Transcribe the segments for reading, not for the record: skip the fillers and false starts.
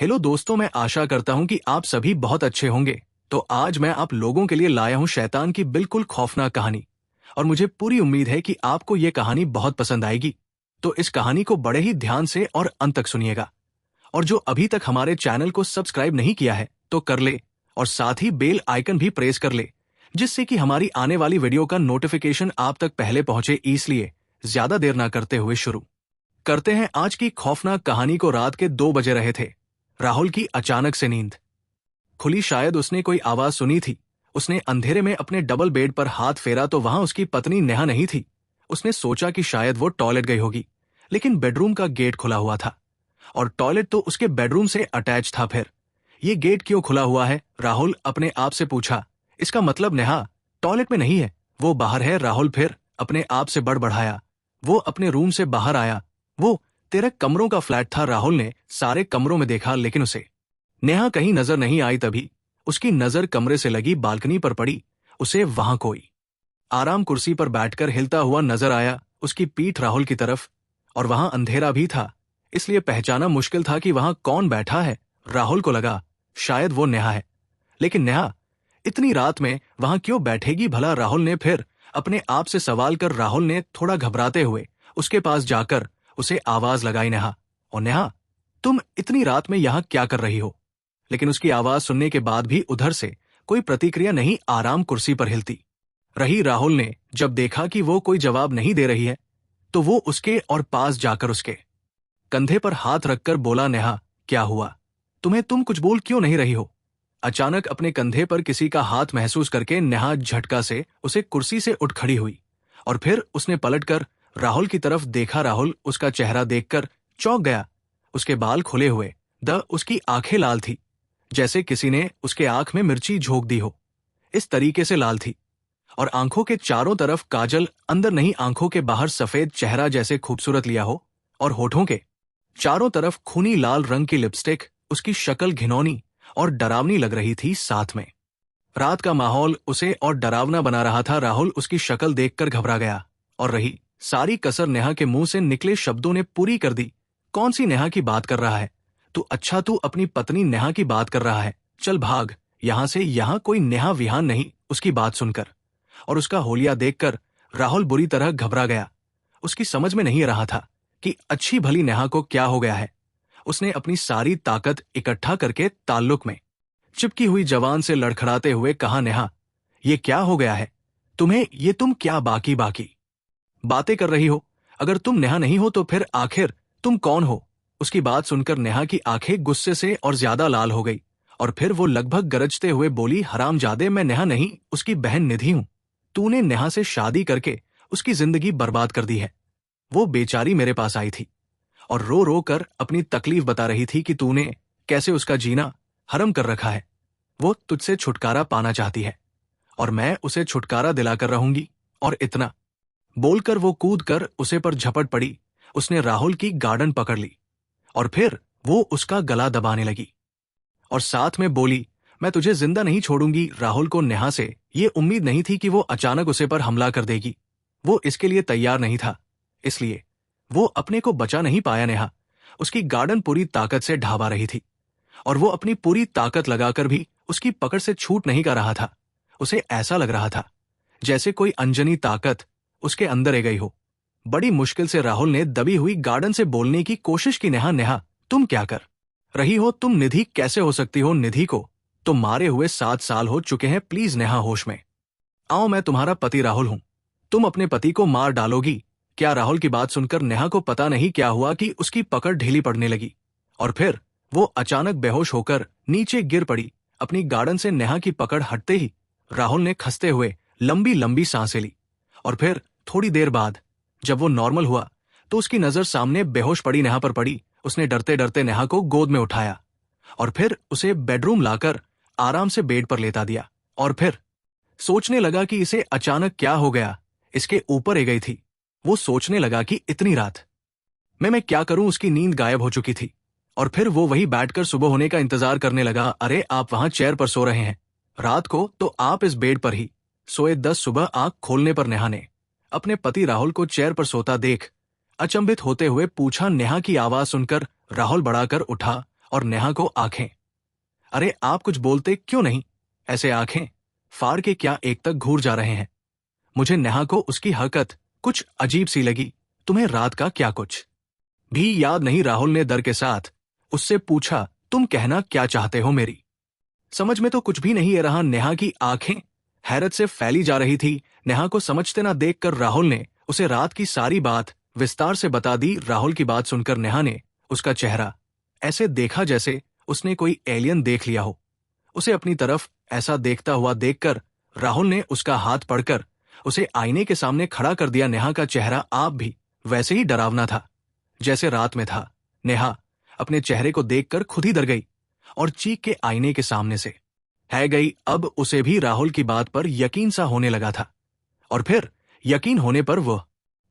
Hello दोस्तों, मैं आशा करता हूं कि आप सभी बहुत अच्छे होंगे। तो आज मैं आप लोगों के लिए लाया हूं शैतान की बिल्कुल खौफनाक कहानी। और मुझे पूरी उम्मीद है कि आपको ये कहानी बहुत पसंद आएगी। तो इस कहानी को बड़े ही ध्यान से और अंत तक सुनिएगा। और जो अभी तक हमारे चैनल को सब्सक्राइब नहीं किया है तो कर ले, और साथ ही बेल आइकन भी प्रेस कर ले, जिससे कि हमारी आने वाली वीडियो का नोटिफिकेशन आप तक पहले पहुंचे। इसलिए ज्यादा देर ना करते हुए शुरू करते हैं आज की खौफनाक कहानी को। रात के 2 बजे रहे थे। राहुल की अचानक से नींद खुली। शायद उसने कोई आवाज सुनी थी। उसने अंधेरे में अपने डबल बेड पर हाथ फेरा तो वहां उसकी पत्नी नेहा नहीं थी। उसने सोचा कि शायद वो टॉयलेट गई होगी, लेकिन बेडरूम का गेट खुला हुआ था और टॉयलेट तो उसके बेडरूम से अटैच था। फिर ये गेट क्यों खुला हुआ है? राहुल अपने आप से पूछा। इसका मतलब नेहा टॉयलेट में नहीं है, वो बाहर है। राहुल फिर अपने आप से बड़बड़ाया। वो अपने रूम से बाहर आया। वो 13 कमरों का फ्लैट था। राहुल ने सारे कमरों में देखा, लेकिन उसे नेहा कहीं नजर नहीं आई। तभी उसकी नजर कमरे से लगी बालकनी पर पड़ी। उसे वहां कोई आराम कुर्सी पर बैठकर हिलता हुआ नजर आया, उसकी पीठ राहुल की तरफ। और वहां अंधेरा भी था, इसलिए पहचाना मुश्किल था कि वहां कौन बैठा है। राहुल को लगा शायद वो नेहा है, लेकिन नेहा इतनी रात में वहां क्यों बैठेगी भला? राहुल ने फिर अपने आप से सवाल कर। राहुल ने थोड़ा घबराते हुए उसके पास जाकर उसे आवाज लगाई, नेहा। और नेहा, तुम इतनी रात में यहां क्या कर रही हो? लेकिन उसकी आवाज सुनने के बाद भी उधर से कोई प्रतिक्रिया नहीं। आराम कुर्सी पर हिलती रही। राहुल ने जब देखा कि वो कोई जवाब नहीं दे रही है, तो वो उसके और पास जाकर उसके कंधे पर हाथ रखकर बोला, नेहा क्या हुआ तुम्हें? तुम कुछ बोल क्यों नहीं रही हो? अचानक अपने कंधे पर किसी का हाथ महसूस करके नेहा झटका से उसे कुर्सी से उठ खड़ी हुई और फिर उसने पलटकर राहुल की तरफ देखा। राहुल उसका चेहरा देखकर चौंक गया। उसके बाल खुले हुए, उसकी आंखें लाल थी, जैसे किसी ने उसके आंख में मिर्ची झोंक दी हो। इस तरीके से लाल थी। और आंखों के चारों तरफ काजल, अंदर नहीं आंखों के बाहर सफेद चेहरा जैसे खूबसूरत लिया हो। और होठों के चारों तरफ खूनी लाल रंग की लिपस्टिक। उसकी शक्ल घिनौनी और डरावनी लग रही थी। साथ में रात का माहौल उसे और डरावना बना रहा था। राहुल उसकी शक्ल देखकर घबरा गया और रही सारी कसर नेहा के मुंह से निकले शब्दों ने पूरी कर दी। कौन सी नेहा की बात कर रहा है तू? अच्छा, तू अपनी पत्नी नेहा की बात कर रहा है। चल भाग यहां से, यहां कोई नेहा विहान नहीं। उसकी बात सुनकर और उसका होलिया देखकर राहुल बुरी तरह घबरा गया। उसकी समझ में नहीं रहा था कि अच्छी भली नेहा को क्या हो गया है। उसने अपनी सारी ताकत इकट्ठा करके ताल्लुक में चिपकी हुई जवान से लड़खड़ाते हुए कहा, नेहा ये क्या हो गया है तुम्हें? ये तुम क्या बाकी बातें कर रही हो? अगर तुम नेहा नहीं हो तो फिर आखिर तुम कौन हो? उसकी बात सुनकर नेहा की आंखें गुस्से से और ज्यादा लाल हो गई और फिर वो लगभग गरजते हुए बोली, हरामजादे, मैं नेहा नहीं, उसकी बहन निधि हूं। तूने नेहा से शादी करके उसकी जिंदगी बर्बाद कर दी है। वो बेचारी मेरे पास आई थी और रो रो कर अपनी तकलीफ बता रही थी कि तूने कैसे उसका जीना हरम कर रखा है। वो तुझसे छुटकारा पाना चाहती है और मैं उसे छुटकारा दिलाकर रहूंगी। और इतना बोलकर वो कूद कर उसे पर झपट पड़ी। उसने राहुल की गार्डन पकड़ ली और फिर वो उसका गला दबाने लगी और साथ में बोली, मैं तुझे जिंदा नहीं छोड़ूंगी। राहुल को नेहा से ये उम्मीद नहीं थी कि वो अचानक उसे पर हमला कर देगी। वो इसके लिए तैयार नहीं था, इसलिए वो अपने को बचा नहीं पाया। नेहा उसकी गार्डन पूरी ताकत से ढाबा रही थी और वो अपनी पूरी ताकत लगाकर भी उसकी पकड़ से छूट नहीं कर रहा था। उसे ऐसा लग रहा था जैसे कोई अनजानी ताकत उसके अंदर आ गई हो। बड़ी मुश्किल से राहुल ने दबी हुई गार्डन से बोलने की कोशिश की, नेहा नेहा तुम क्या कर रही हो? तुम निधि कैसे हो सकती हो? निधि को तो मारे हुए 7 साल हो चुके हैं। प्लीज नेहा होश में आओ, मैं तुम्हारा पति राहुल हूं। तुम अपने पति को मार डालोगी क्या? राहुल की बात सुनकर नेहा को पता नहीं क्या हुआ कि उसकी पकड़ ढीली पड़ने लगी और फिर वो अचानक बेहोश होकर नीचे गिर पड़ी। अपनी गार्डन से नेहा की पकड़ हटते ही राहुल ने खंसते हुए लंबी लंबी सांसें ली और फिर थोड़ी देर बाद जब वो नॉर्मल हुआ तो उसकी नजर सामने बेहोश पड़ी नेहा पर पड़ी। उसने डरते डरते नेहा को गोद में उठाया और फिर उसे बेडरूम लाकर आराम से बेड पर लेटा दिया और फिर सोचने लगा कि इसे अचानक क्या हो गया, इसके ऊपर आ गई थी। वो सोचने लगा कि इतनी रात में मैं क्या करूं? उसकी नींद गायब हो चुकी थी और फिर वो वही बैठकर सुबह होने का इंतजार करने लगा। अरे आप वहां चेयर पर सो रहे हैं रात को, तो आप इस बेड पर ही सोए। 10 सुबह आंख खोलने पर नेहा ने अपने पति राहुल को चेयर पर सोता देख अचंभित होते हुए पूछा। नेहा की आवाज सुनकर राहुल बढ़ाकर उठा और नेहा को आंखें। अरे आप कुछ बोलते क्यों नहीं? ऐसे आंखें फाड़ के क्या एक तक घूर जा रहे हैं? मुझे नेहा को उसकी हरकत कुछ अजीब सी लगी। तुम्हें रात का क्या कुछ भी याद नहीं? राहुल ने डर के साथ उससे पूछा। तुम कहना क्या चाहते हो? मेरी समझ में तो कुछ भी नहीं आ रहा। नेहा की आंखें हैरत से फैली जा रही थी। नेहा को समझते ना देखकर राहुल ने उसे रात की सारी बात विस्तार से बता दी। राहुल की बात सुनकर नेहा ने उसका चेहरा ऐसे देखा जैसे उसने कोई एलियन देख लिया हो। उसे अपनी तरफ ऐसा देखता हुआ देखकर राहुल ने उसका हाथ पकड़कर उसे आईने के सामने खड़ा कर दिया। नेहा का चेहरा आप भी वैसे ही डरावना था जैसे रात में था। नेहा अपने चेहरे को देखकर खुद ही डर गई और चीख के आईने के सामने से है गई। अब उसे भी राहुल की बात पर यकीन सा होने लगा था और फिर यकीन होने पर वह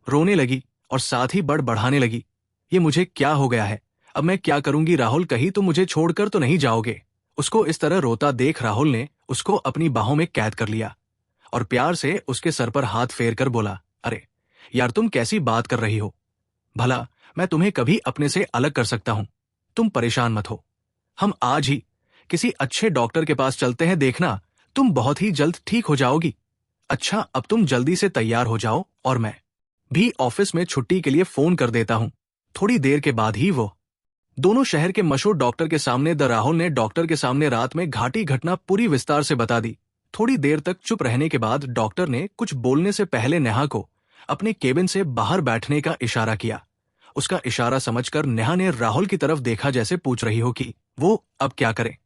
रोने लगी और साथ ही बढ़ाने लगी। ये मुझे क्या हो गया है? अब मैं क्या करूंगी? राहुल कहीं तुम मुझे छोड़कर तो नहीं जाओगे? उसको इस तरह रोता देख राहुल ने उसको अपनी बाहों में कैद कर लिया और प्यार से उसके सर पर हाथ फेर कर बोला, अरे यार तुम कैसी बात कर रही हो? भला मैं तुम्हें कभी अपने से अलग कर सकता हूं? तुम परेशान मत हो। हम आज ही किसी अच्छे डॉक्टर के पास चलते हैं। देखना तुम बहुत ही जल्द ठीक हो जाओगी। अच्छा अब तुम जल्दी से तैयार हो जाओ और मैं भी ऑफिस में छुट्टी के लिए फोन कर देता हूं। थोड़ी देर के बाद ही वो दोनों शहर के मशहूर डॉक्टर के सामने राहुल ने डॉक्टर के सामने रात में घाटी घटना पूरी विस्तार से बता दी। थोड़ी देर तक चुप रहने के बाद डॉक्टर ने कुछ बोलने से पहले नेहा को अपने केबिन से बाहर बैठने का इशारा किया। उसका इशारा समझकर नेहा ने राहुल की तरफ देखा जैसे पूछ रही हो कि वो अब क्या करे।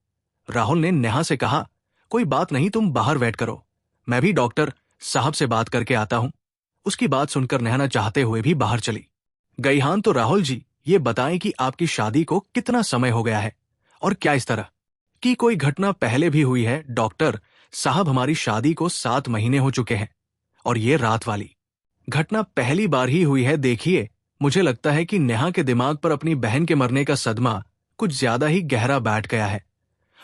राहुल ने नेहा से कहा, कोई बात नहीं, तुम बाहर वेट करो, मैं भी डॉक्टर साहब से बात करके आता हूं। उसकी बात सुनकर नेहा चाहते हुए भी बाहर चली गई। हाँ तो राहुल जी ये बताएं कि आपकी शादी को कितना समय हो गया है और क्या इस तरह की कोई घटना पहले भी हुई है? डॉक्टर साहब हमारी शादी को 7 महीने हो चुके हैं और ये रात वाली घटना पहली बार ही हुई है। देखिए मुझे लगता है कि नेहा के दिमाग पर अपनी बहन के मरने का सदमा कुछ ज्यादा ही गहरा बैठ गया है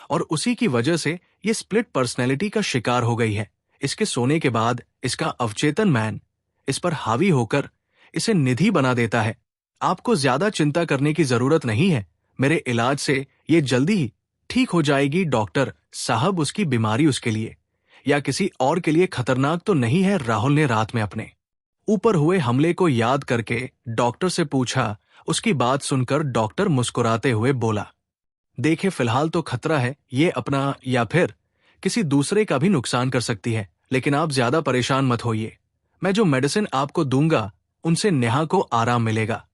और उसी की वजह से ये स्प्लिट पर्सनैलिटी का शिकार हो गई है। इसके सोने के बाद इसका अवचेतन मैन इस पर हावी होकर इसे निधि बना देता है। आपको ज्यादा चिंता करने की जरूरत नहीं है, मेरे इलाज से ये जल्दी ही ठीक हो जाएगी। डॉक्टर साहब उसकी बीमारी उसके लिए या किसी और के लिए खतरनाक तो नहीं है? राहुल ने रात में अपने ऊपर हुए हमले को याद करके डॉक्टर से पूछा। उसकी बात सुनकर डॉक्टर मुस्कुराते हुए बोला, देखे फिलहाल तो खतरा है, ये अपना या फिर किसी दूसरे का भी नुकसान कर सकती है, लेकिन आप ज्यादा परेशान मत होइए। मैं जो मेडिसिन आपको दूंगा उनसे नेहा को आराम मिलेगा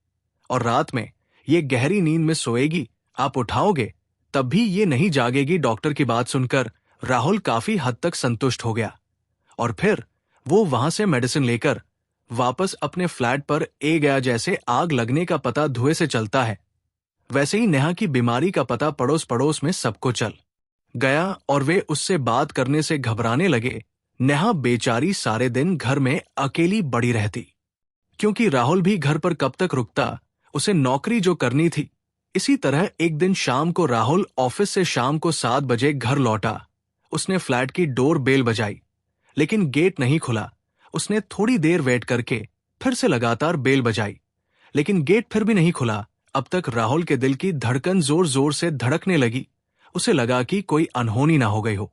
और रात में ये गहरी नींद में सोएगी। आप उठाओगे तब भी ये नहीं जागेगी। डॉक्टर की बात सुनकर राहुल काफी हद तक संतुष्ट हो गया और फिर वो वहां से मेडिसिन लेकर वापस अपने फ्लैट पर गया। जैसे आग लगने का पता धुएं से चलता है वैसे ही नेहा की बीमारी का पता पड़ोस पड़ोस में सबको चल गया और वे उससे बात करने से घबराने लगे। नेहा बेचारी सारे दिन घर में अकेली पड़ी रहती क्योंकि राहुल भी घर पर कब तक रुकता, उसे नौकरी जो करनी थी। इसी तरह एक दिन शाम को राहुल ऑफिस से शाम को 7 बजे घर लौटा। उसने फ्लैट की डोर बेल बजाई लेकिन गेट नहीं खुला। उसने थोड़ी देर वेट करके फिर से लगातार बेल बजाई लेकिन गेट फिर भी नहीं खुला। अब तक राहुल के दिल की धड़कन जोर जोर से धड़कने लगी। उसे लगा कि कोई अनहोनी ना हो गई हो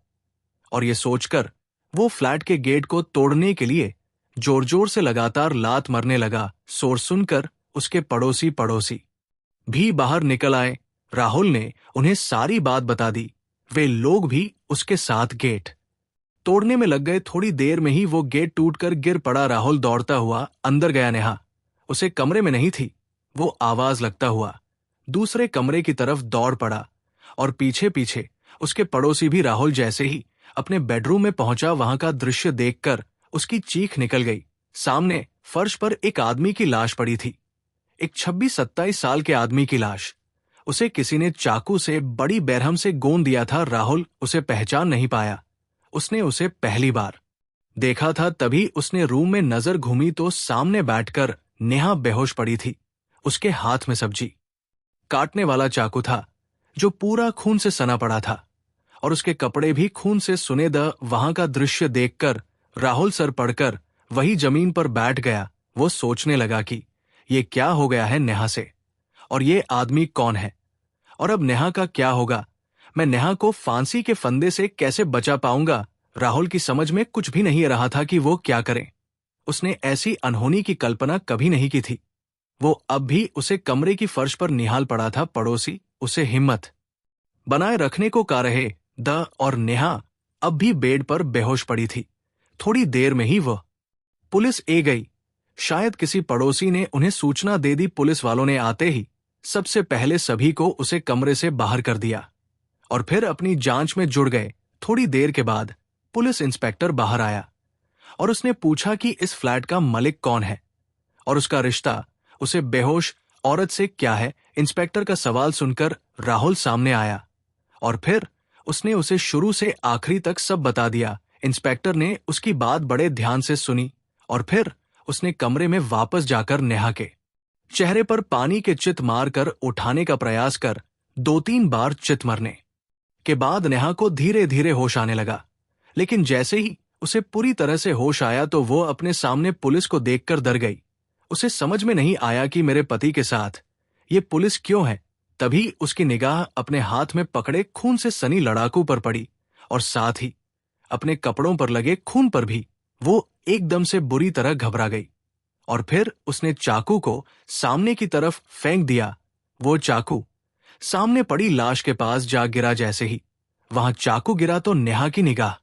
और ये सोचकर वो फ्लैट के गेट को तोड़ने के लिए जोर जोर से लगातार लात मारने लगा। शोर सुनकर उसके पड़ोसी भी बाहर निकल आए। राहुल ने उन्हें सारी बात बता दी। वे लोग भी उसके साथ गेट तोड़ने में लग गए। थोड़ी देर में ही वो गेट टूटकर गिर पड़ा। राहुल दौड़ता हुआ अंदर गया। नेहा उसे कमरे में नहीं थी। वो आवाज लगता हुआ दूसरे कमरे की तरफ दौड़ पड़ा और पीछे पीछे उसके पड़ोसी भी। राहुल जैसे ही अपने बेडरूम में पहुंचा वहां का दृश्य देखकर उसकी चीख निकल गई। सामने फर्श पर एक आदमी की लाश पड़ी थी, एक 26-27 साल के आदमी की लाश। उसे किसी ने चाकू से बड़ी बेरहम से गोंद दिया था। राहुल उसे पहचान नहीं पाया। उसने उसे पहली बार देखा था। तभी उसने रूम में नजर घूमी तो सामने बैठकर नेहा बेहोश पड़ी थी। उसके हाथ में सब्जी काटने वाला चाकू था जो पूरा खून से सना पड़ा था और उसके कपड़े भी खून से सुनेद। वहां का दृश्य देखकर राहुल सर पड़कर वही जमीन पर बैठ गया। वो सोचने लगा कि ये क्या हो गया है नेहा से और ये आदमी कौन है और अब नेहा का क्या होगा? मैं नेहा को फांसी के फंदे से कैसे बचा पाऊंगा? राहुल की समझ में कुछ भी नहीं रहा था कि वो क्या करे। उसने ऐसी अनहोनी की कल्पना कभी नहीं की थी। वो अब भी उसे कमरे की फर्श पर निहाल पड़ा था। पड़ोसी उसे हिम्मत बनाए रखने को कह रहे द और नेहा अब भी बेड पर बेहोश पड़ी थी। थोड़ी देर में ही वह पुलिस ए गई। शायद किसी पड़ोसी ने उन्हें सूचना दे दी। पुलिस वालों ने आते ही सबसे पहले सभी को उसे कमरे से बाहर कर दिया और फिर अपनी जांच में जुड़ गए। थोड़ी देर के बाद पुलिस इंस्पेक्टर बाहर आया और उसने पूछा कि इस फ्लैट का मालिक कौन है और उसका रिश्ता उसे बेहोश औरत से क्या है। इंस्पेक्टर का सवाल सुनकर राहुल सामने आया और फिर उसने उसे शुरू से आखिरी तक सब बता दिया। इंस्पेक्टर ने उसकी बात बड़े ध्यान से सुनी और फिर उसने कमरे में वापस जाकर नेहा के चेहरे पर पानी के चित मारकर उठाने का प्रयास कर 2-3 बार चित मरने के बाद नेहा को धीरे धीरे होश आने लगा। लेकिन जैसे ही उसे पूरी तरह से होश आया तो वो अपने सामने पुलिस को देखकर डर गई। उसे समझ में नहीं आया कि मेरे पति के साथ ये पुलिस क्यों है। तभी उसकी निगाह अपने हाथ में पकड़े खून से सनी लड़ाकू पर पड़ी और साथ ही अपने कपड़ों पर लगे खून पर भी। वो एकदम से बुरी तरह घबरा गई और फिर उसने चाकू को सामने की तरफ फेंक दिया। वो चाकू सामने पड़ी लाश के पास जा गिरा। जैसे ही वहां चाकू गिरा तो नेहा की निगाह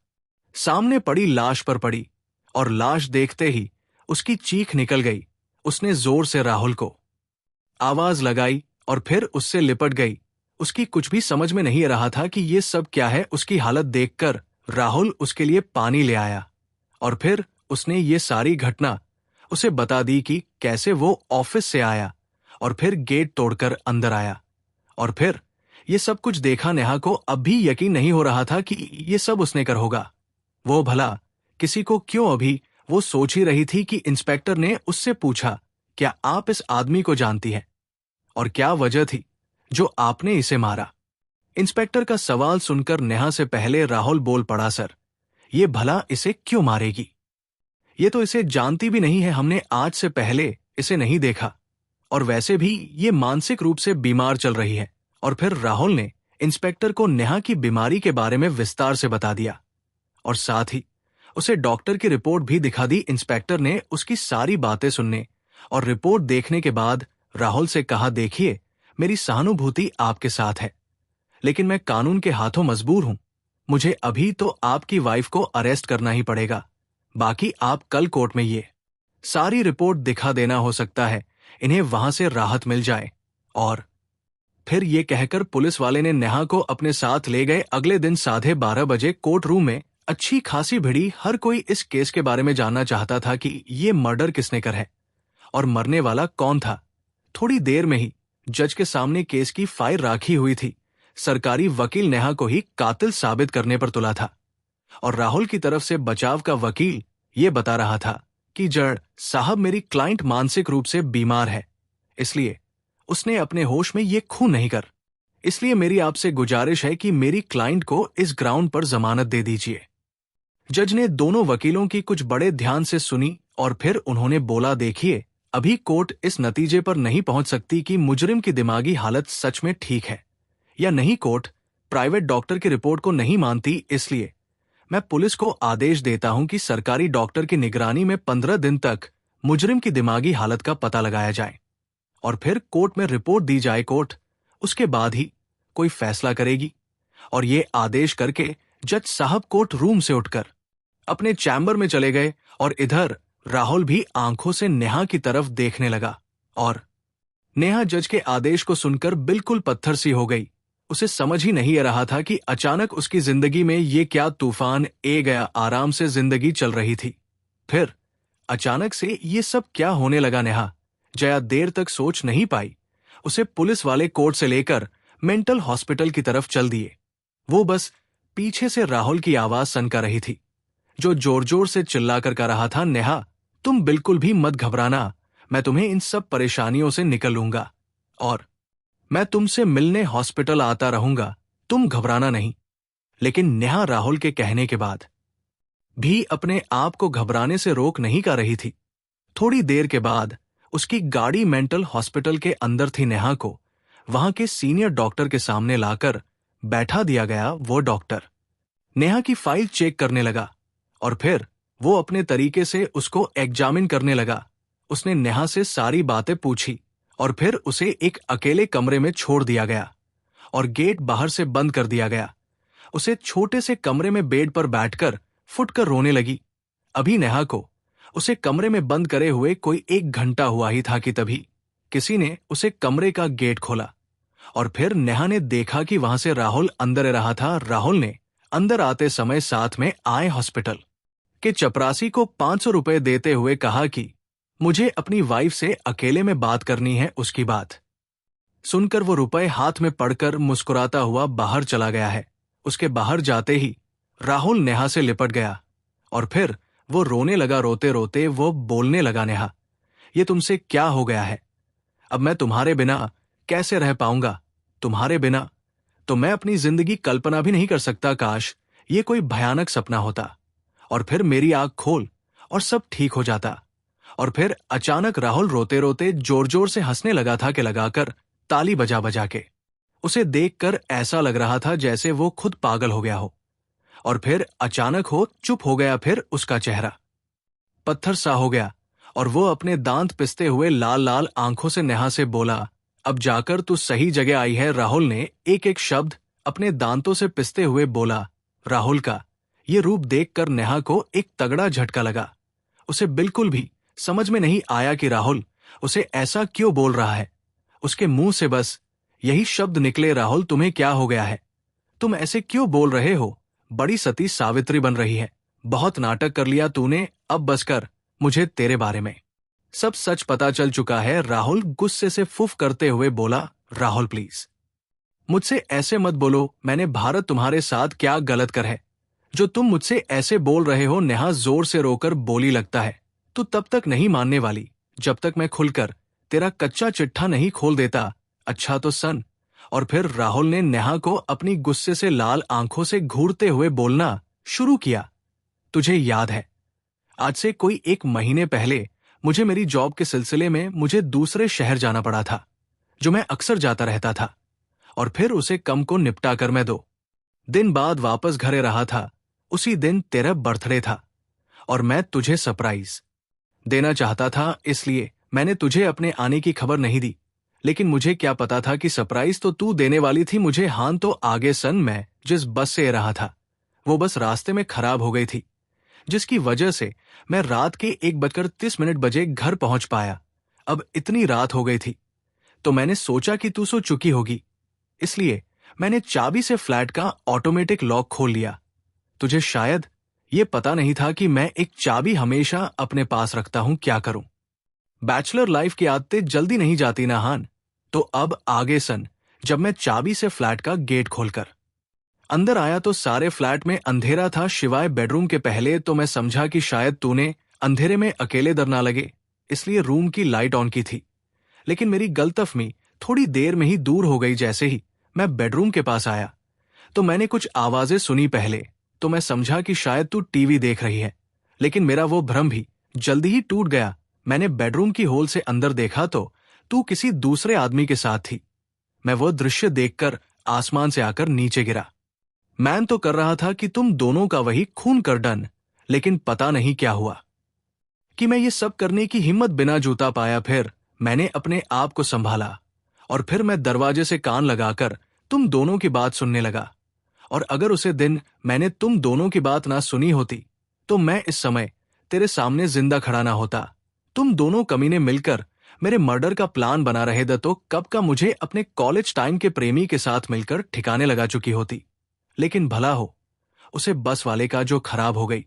सामने पड़ी लाश पर पड़ी और लाश देखते ही उसकी चीख निकल गई। उसने जोर से राहुल को आवाज लगाई और फिर उससे लिपट गई। उसकी कुछ भी समझ में नहीं रहा था कि ये सब क्या है। उसकी हालत देखकर राहुल उसके लिए पानी ले आया और फिर उसने ये सारी घटना उसे बता दी कि कैसे वो ऑफिस से आया और फिर गेट तोड़कर अंदर आया और फिर ये सब कुछ देखा। नेहा को अब भी यकीन नहीं हो रहा था कि ये सब उसने कर होगा। वो भला किसी को क्यों? अभी वो सोच ही रही थी कि इंस्पेक्टर ने उससे पूछा, क्या आप इस आदमी को जानती हैं और क्या वजह थी जो आपने इसे मारा? इंस्पेक्टर का सवाल सुनकर नेहा से पहले राहुल बोल पड़ा, सर, ये भला इसे क्यों मारेगी? ये तो इसे जानती भी नहीं है। हमने आज से पहले इसे नहीं देखा और वैसे भी ये मानसिक रूप से बीमार चल रही है। और फिर राहुल ने इंस्पेक्टर को नेहा की बीमारी के बारे में विस्तार से बता दिया और साथ ही उसे डॉक्टर की रिपोर्ट भी दिखा दी। इंस्पेक्टर ने उसकी सारी बातें सुनने और रिपोर्ट देखने के बाद राहुल से कहा, देखिए, मेरी सहानुभूति आपके साथ है, लेकिन मैं कानून के हाथों मजबूर हूं। मुझे अभी तो आपकी वाइफ को अरेस्ट करना ही पड़ेगा। बाकी आप कल कोर्ट में ये सारी रिपोर्ट दिखा देना। हो सकता है इन्हें वहां से राहत मिल जाए। और फिर ये कहकर पुलिस वाले ने नेहा को अपने साथ ले गए। अगले दिन 12:30 बजे कोर्ट रूम में अच्छी खासी भिड़ी। हर कोई इस केस के बारे में जानना चाहता था कि ये मर्डर किसने कर है और मरने वाला कौन था। थोड़ी देर में ही जज के सामने केस की फाइल राखी हुई थी। सरकारी वकील नेहा को ही कातिल साबित करने पर तुला था और राहुल की तरफ से बचाव का वकील ये बता रहा था कि जज साहब, मेरी क्लाइंट मानसिक रूप से बीमार है, इसलिए उसने अपने होश में ये खून नहीं कर। इसलिए मेरी आपसे गुजारिश है कि मेरी क्लाइंट को इस ग्राउंड पर जमानत दे दीजिए। जज ने दोनों वकीलों की कुछ बड़े ध्यान से सुनी और फिर उन्होंने बोला, देखिए, अभी कोर्ट इस नतीजे पर नहीं पहुंच सकती कि मुजरिम की दिमागी हालत सच में ठीक है या नहीं। कोर्ट प्राइवेट डॉक्टर की रिपोर्ट को नहीं मानती, इसलिए मैं पुलिस को आदेश देता हूं कि सरकारी डॉक्टर की निगरानी में 15 दिन तक मुजरिम की दिमागी हालत का पता लगाया जाए और फिर कोर्ट में रिपोर्ट दी जाए। कोर्ट उसके बाद ही कोई फैसला करेगी। और ये आदेश करके जज साहब कोर्ट रूम से उठकर अपने चैम्बर में चले गए और इधर राहुल भी आंखों से नेहा की तरफ देखने लगा और नेहा जज के आदेश को सुनकर बिल्कुल पत्थर सी हो गई। उसे समझ ही नहीं आ रहा था कि अचानक उसकी जिंदगी में ये क्या तूफान ए गया। आराम से जिंदगी चल रही थी, फिर अचानक से ये सब क्या होने लगा। नेहा जया देर तक सोच नहीं पाई। उसे पुलिस वाले कोर्ट से लेकर मेंटल हॉस्पिटल की तरफ चल दिए। वो बस पीछे से राहुल की आवाज सनका रही थी, जो जोर जोर से चिल्लाकर कह रहा था, नेहा, तुम बिल्कुल भी मत घबराना, मैं तुम्हें इन सब परेशानियों से निकल लूंगा और मैं तुमसे मिलने हॉस्पिटल आता रहूंगा, तुम घबराना नहीं। लेकिन नेहा राहुल के कहने के बाद भी अपने आप को घबराने से रोक नहीं कर रही थी। थोड़ी देर के बाद उसकी गाड़ी मेंटल हॉस्पिटल के अंदर थी। नेहा को वहां के सीनियर डॉक्टर के सामने लाकर बैठा दिया गया। वो डॉक्टर नेहा की फाइल चेक करने लगा और फिर वो अपने तरीके से उसको एग्जामिन करने लगा। उसने नेहा से सारी बातें पूछी और फिर उसे एक अकेले कमरे में छोड़ दिया गया और गेट बाहर से बंद कर दिया गया। उसे छोटे से कमरे में बेड पर बैठकर फुटकर रोने लगी। अभी नेहा को उसे कमरे में बंद करे हुए कोई 1 घंटा हुआ ही था कि तभी किसी ने उसे कमरे का गेट खोला और फिर नेहा ने देखा कि वहां से राहुल अंदर आ रहा था। राहुल ने अंदर आते समय साथ में आए हॉस्पिटल के चपरासी को 500 रुपए देते हुए कहा कि मुझे अपनी वाइफ से अकेले में बात करनी है। उसकी बात सुनकर वो रुपए हाथ में पड़कर मुस्कुराता हुआ बाहर चला गया है। उसके बाहर जाते ही राहुल नेहा से लिपट गया और फिर वो रोने लगा। रोते रोते वो बोलने लगा, नेहा, ये तुमसे क्या हो गया है? अब मैं तुम्हारे बिना कैसे रह पाऊंगा? तुम्हारे बिना तो मैं अपनी जिंदगी कल्पना भी नहीं कर सकता। काश ये कोई भयानक सपना होता और फिर मेरी आंख खोल और सब ठीक हो जाता। और फिर अचानक राहुल रोते रोते जोर जोर से हंसने लगा था कि लगाकर ताली बजा बजा के। उसे देखकर ऐसा लग रहा था जैसे वो खुद पागल हो गया हो। और फिर अचानक हो चुप हो गया। फिर उसका चेहरा पत्थर सा हो गया और वो अपने दांत पिसते हुए लाल लाल आंखों से नेहा से बोला, अब जाकर तू सही जगह आई है। राहुल ने एक एक शब्द अपने दांतों से पिसते हुए बोला। राहुल का ये रूप देखकर नेहा को एक तगड़ा झटका लगा। उसे बिल्कुल भी समझ में नहीं आया कि राहुल उसे ऐसा क्यों बोल रहा है। उसके मुंह से बस यही शब्द निकले, राहुल तुम्हें क्या हो गया है? तुम ऐसे क्यों बोल रहे हो? बड़ी सती सावित्री बन रही है। बहुत नाटक कर लिया तूने, अब बस कर। मुझे तेरे बारे में सब सच पता चल चुका है। राहुल गुस्से से फुफ करते हुए बोला, राहुल प्लीज मुझसे ऐसे मत बोलो। मैंने भारत तुम्हारे साथ क्या गलत कर है जो तुम मुझसे ऐसे बोल रहे हो? नेहा जोर से रोकर बोली, लगता है तू तब तक नहीं मानने वाली जब तक मैं खुलकर तेरा कच्चा चिट्ठा नहीं खोल देता। अच्छा तो सन। और फिर राहुल ने नेहा को अपनी गुस्से से लाल आंखों से घूरते हुए बोलना शुरू किया, तुझे याद है आज से कोई 1 महीने पहले मुझे मेरी जॉब के सिलसिले में मुझे दूसरे शहर जाना पड़ा था जो मैं अक्सर जाता रहता था और फिर उसे कम को निपटा कर मैं 2 दिन बाद वापस घरे रहा था। उसी दिन तेरा बर्थडे था और मैं तुझे सरप्राइज देना चाहता था, इसलिए मैंने तुझे अपने आने की खबर नहीं दी। लेकिन मुझे क्या पता था कि सरप्राइज तो तू देने वाली थी मुझे। हां तो आगे सन मैं जिस बस से रहा था वो बस रास्ते में खराब हो गई थी, जिसकी वजह से मैं रात के 1:30 बजे घर पहुंच पाया। अब इतनी रात हो गई थी तो मैंने सोचा कि तू सो चुकी होगी, इसलिए मैंने चाबी से फ्लैट का ऑटोमेटिक लॉक खोल लिया। तुझे शायद ये पता नहीं था कि मैं एक चाबी हमेशा अपने पास रखता हूं। क्या करूं, बैचलर लाइफ की आदतें जल्दी नहीं जाती ना हान। तो अब आगे सन जब मैं चाबी से फ्लैट का गेट खोलकर अंदर आया तो सारे फ्लैट में अंधेरा था सिवाय बेडरूम के। पहले तो मैं समझा कि शायद तूने अंधेरे में अकेले डर ना लगे इसलिए रूम की लाइट ऑन की थी, लेकिन मेरी गलतफहमी थोड़ी देर में ही दूर हो गई। जैसे ही मैं बेडरूम के पास आया तो मैंने कुछ आवाजें सुनी। पहले तो मैं समझा कि शायद तू टीवी देख रही है, लेकिन मेरा वो भ्रम भी जल्दी ही टूट गया। मैंने बेडरूम की होल से अंदर देखा तो तू किसी दूसरे आदमी के साथ थी। मैं वो दृश्य देखकर आसमान से आकर नीचे गिरा। मैं तो कर रहा था कि तुम दोनों का वही खून कर डन, लेकिन पता नहीं क्या हुआ कि मैं ये सब करने की हिम्मत बिना जूता पाया। फिर मैंने अपने आप को संभाला और फिर मैं दरवाजे से कान लगाकर तुम दोनों की बात सुनने लगा। और अगर उसे दिन मैंने तुम दोनों की बात ना सुनी होती तो मैं इस समय तेरे सामने जिंदा खड़ा ना होता। तुम दोनों कमीने मिलकर मेरे मर्डर का प्लान बना रहे थे तो कब का मुझे अपने कॉलेज टाइम के प्रेमी के साथ मिलकर ठिकाने लगा चुकी होती। लेकिन भला हो उसे बस वाले का जो खराब हो गई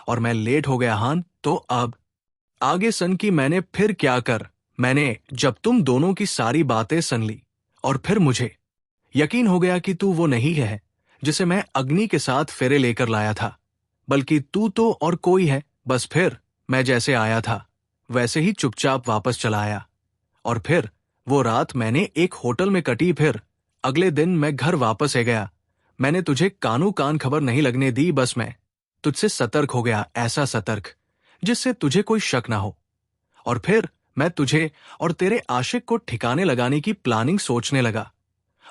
और मैं लेट हो गया। हान तो अब आगे सन की मैंने फिर क्या कर। मैंने जब तुम दोनों की सारी बातें सुन ली और फिर मुझे यकीन हो गया कि तू वो नहीं है जिसे मैं अग्नि के साथ फेरे लेकर लाया था, बल्कि तू तो और कोई है। बस फिर मैं जैसे आया था वैसे ही चुपचाप वापस चला आया और फिर वो रात मैंने एक होटल में कटी। फिर अगले दिन मैं घर वापस आ गया। मैंने तुझे कानू कान खबर नहीं लगने दी। बस मैं तुझसे सतर्क हो गया, ऐसा सतर्क जिससे तुझे कोई शक ना हो। और फिर मैं तुझे और तेरे आशिक को ठिकाने लगाने की प्लानिंग सोचने लगा,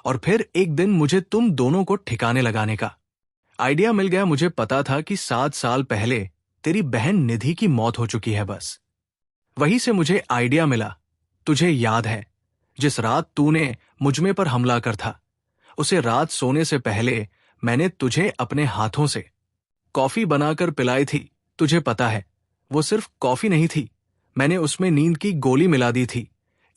और फिर एक दिन मुझे तुम दोनों को ठिकाने लगाने का आइडिया मिल गया। मुझे पता था कि 7 साल पहले तेरी बहन निधि की मौत हो चुकी है, बस वहीं से मुझे आइडिया मिला। तुझे याद है जिस रात तूने मुझमें पर हमला कर था, उसे रात सोने से पहले मैंने तुझे अपने हाथों से कॉफी बनाकर पिलाई थी। तुझे पता है वो सिर्फ कॉफी नहीं थी, मैंने उसमें नींद की गोली मिला दी थी,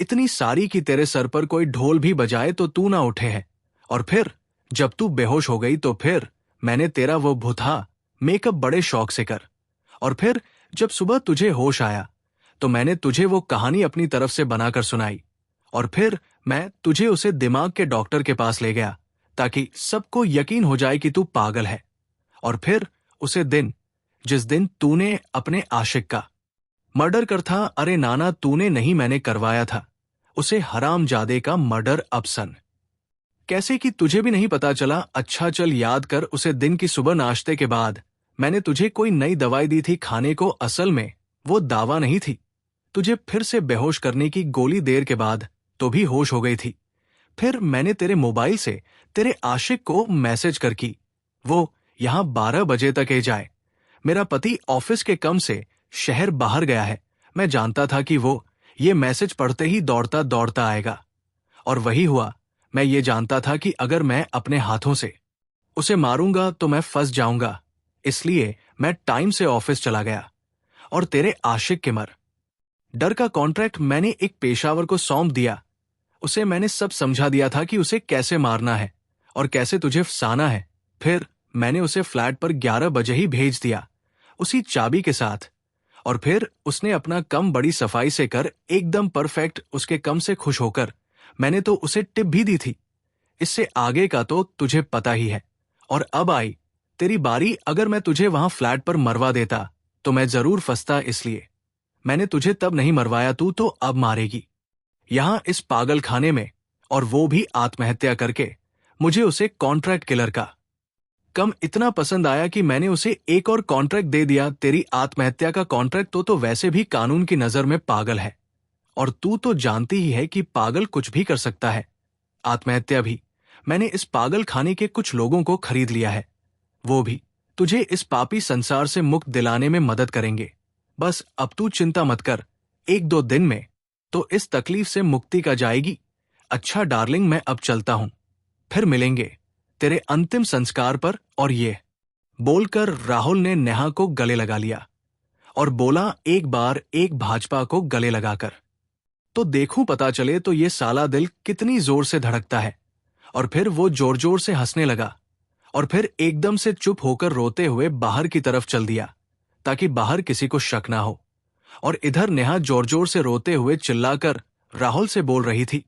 इतनी सारी कि तेरे सर पर कोई ढोल भी बजाए तो तू ना उठे है। और फिर जब तू बेहोश हो गई तो फिर मैंने तेरा वो भुथा मेकअप बड़े शौक से कर, और फिर जब सुबह तुझे होश आया तो मैंने तुझे वो कहानी अपनी तरफ से बनाकर सुनाई, और फिर मैं तुझे उसे दिमाग के डॉक्टर के पास ले गया ताकि सबको यकीन हो जाए कि तू पागल है। और फिर उसे दिन जिस दिन तूने अपने आशिक का मर्डर कर था, अरे नाना तूने नहीं मैंने करवाया था, उसे हरामजादे का मर्डर। अब सन कैसे कि तुझे भी नहीं पता चला। अच्छा चल याद कर, उसे दिन की सुबह नाश्ते के बाद मैंने तुझे कोई नई दवाई दी थी खाने को, असल में वो दावा नहीं थी। तुझे फिर से बेहोश करने की गोली देर के बाद तो भी होश हो गई थी। फिर मैंने तेरे मोबाइल से तेरे आशिक को मैसेज कर की वो यहां 12 बजे तक ए जाए। मेरा पति ऑफिस के कम से शहर बाहर गया है, मैं जानता था कि वो ये मैसेज पढ़ते ही दौड़ता दौड़ता आएगा, और वही हुआ। मैं ये जानता था कि अगर मैं अपने हाथों से उसे मारूंगा तो मैं फंस जाऊंगा, इसलिए मैं टाइम से ऑफिस चला गया और तेरे आशिक के मर डर का कॉन्ट्रैक्ट मैंने एक पेशावर को सौंप दिया। उसे मैंने सब समझा दिया था कि उसे कैसे मारना है और कैसे तुझे फंसाना है। फिर मैंने उसे फ्लैट पर 11 बजे ही भेज दिया, उसी चाबी के साथ, और फिर उसने अपना कम बड़ी सफाई से कर एकदम परफेक्ट। उसके कम से खुश होकर मैंने तो उसे टिप भी दी थी। इससे आगे का तो तुझे पता ही है। और अब आई तेरी बारी। अगर मैं तुझे वहां फ्लैट पर मरवा देता तो मैं जरूर फंसता, इसलिए मैंने तुझे तब नहीं मरवाया। तू तो अब मारेगी यहां इस पागल खाने में, और वो भी आत्महत्या करके। मुझे उसे कॉन्ट्रैक्ट किलर का कम इतना पसंद आया कि मैंने उसे एक और कॉन्ट्रैक्ट दे दिया। तेरी आत्महत्या का कॉन्ट्रैक्ट तो वैसे भी कानून की नजर में पागल है, और तू तो जानती ही है कि पागल कुछ भी कर सकता है, आत्महत्या भी। मैंने इस पागल खाने के कुछ लोगों को खरीद लिया है, वो भी तुझे इस पापी संसार से मुक्त दिलाने में मदद करेंगे। बस अब तू चिंता मत कर, 1-2 दिन में तो इस तकलीफ से मुक्ति का जाएगी। अच्छा डार्लिंग, मैं अब चलता हूं, फिर मिलेंगे तेरे अंतिम संस्कार पर। और ये बोलकर राहुल ने नेहा को गले लगा लिया और बोला, एक बार एक भाजपा को गले लगाकर तो देखूं, पता चले तो ये साला दिल कितनी जोर से धड़कता है। और फिर वो जोर जोर से हंसने लगा, और फिर एकदम से चुप होकर रोते हुए बाहर की तरफ चल दिया ताकि बाहर किसी को शक ना हो। और इधर नेहा जोर जोर से रोते हुए चिल्लाकर राहुल से बोल रही थी,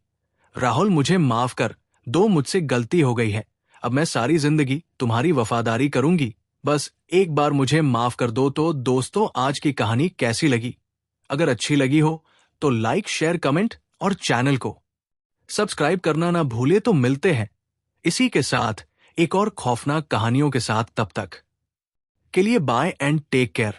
राहुल मुझे माफ कर दो, मुझसे गलती हो गई है, अब मैं सारी जिंदगी तुम्हारी वफादारी करूंगी, बस एक बार मुझे माफ कर दो। तो दोस्तों, आज की कहानी कैसी लगी? अगर अच्छी लगी हो तो लाइक, शेयर, कमेंट और चैनल को सब्सक्राइब करना ना भूले। तो मिलते हैं इसी के साथ एक और खौफनाक कहानियों के साथ, तब तक के लिए बाय एंड टेक केयर।